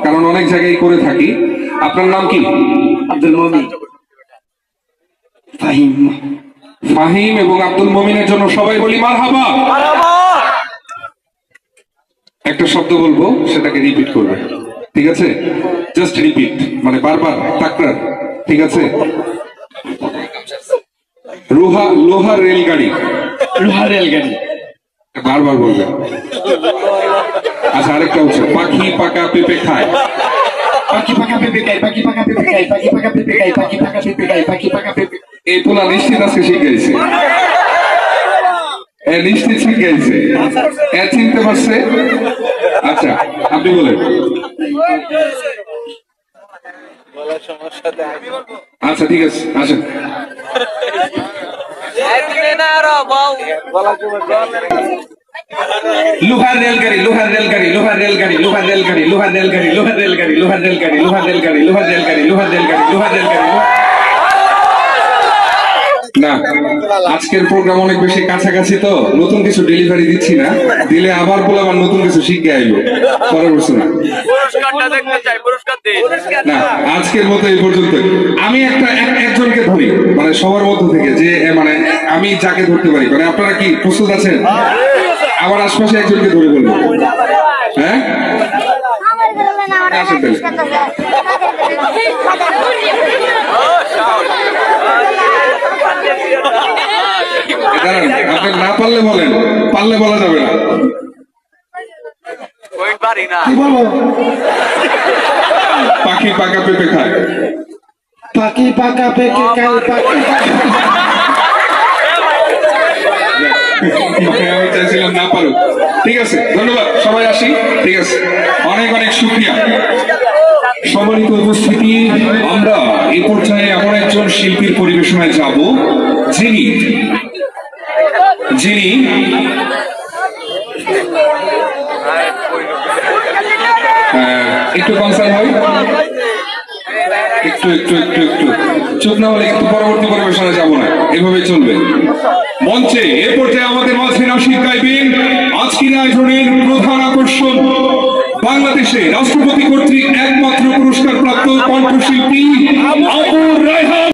কারণ অনেক জায়গায় করে থাকি। আপনার নাম কি? আব্দুল মমিন। ফাহিম। ফাহিম এবং আব্দুল মমিনের জন্য সবাই বলি মারহাবা। একটা শব্দ বলবো, সেটাকে রিপিট করবে, ঠিক আছে? জাস্ট রিপিট, মানে বারবার তাকরার, ঠিক আছে? লোহা রেলগাড়ি। লোহা রেলগাড়ি। বারবার বলবে। আচ্ছা, আরেকটা হচ্ছে পাখি পাকা পেঁপে খায়। পাখি পাকা পেঁপে খায়, পাখি পাকা পেঁপে খায়, পাখি পাকা পেঁপে খায়, পাখি পাকা পেঁপে খায়, পাখি পাকা পেঁপে। এই পোলা নিশ্চিত আজকে শিখাইছে, নিশ্চিত শিখাইছে, চিনতে পারছে। আচ্ছা, আপনি বলেন। আচ্ছা, ঠিক আছে, আসেন। লোহার রেলগাড়ি, লোহার রেলগাড়ি, লোহার রেলগাড়ি, লোহার রেলগাড়ি, লোহার রেলগাড়ি, লোহার রেলগাড়ি, লোহার রেলগাড়ি, লোহার রেলগাড়ি, লোহার রেলগাড়ি, লোহার রেলগাড়ি, লোহার রেলগাড়ি। না, আজকের প্রোগ্রাম অনেক বেশি কাছাকাছি, তো নতুন কিছু ডেলিভারি দিচ্ছি না, দিলে আবার বলে আবার নতুন কিছু শিখে আইবো, পরে বলছো না। না, আজকের মতো এই পর্যন্ত। আমি একজনকে ধরি, মানে সবার মধ্য থেকে, যে মানে আমি যাকে ধরতে পারি, মানে আপনারা কি প্রস্তুত আছেন? আমার আশপাশে একজনকে ধরে বলবো, হ্যাঁ? আসেন তাহলে। আপনি না পারলে বলেন, পারলে বলা যাবে না। কি বলবো? পাখি পাকা পেঁপে খায়। পাখি পাকা পেঁপে খায়, পাখি আমি চাইছিলাম না পারো। ঠিক আছে, ধন্যবাদ, সবাই আসি। ঠিক আছে, অনেক অনেক শুকরিয়া। সম্মানিত উপস্থিতি, আমরা এই পর্যায়ে এমন একজন শিল্পীর পরিবেশনায় যাব, যিনি একটু কনসার্ন হয়, একটু একটু একটু একটু চুপ না হলে কিন্তু পরবর্তী পরিবেশনায় যাব না, এভাবে চলবে। মঞ্চে এ পর্যায়ে আমাদের মাঝে নাসির গাইবেন আজকের আয়োজনের প্রধান আকর্ষণ, বাংলাদেশে রাষ্ট্রপতি কর্তৃক একমাত্র পুরস্কার প্রাপ্ত কণ্ঠশিল্পী আবু রায়হান।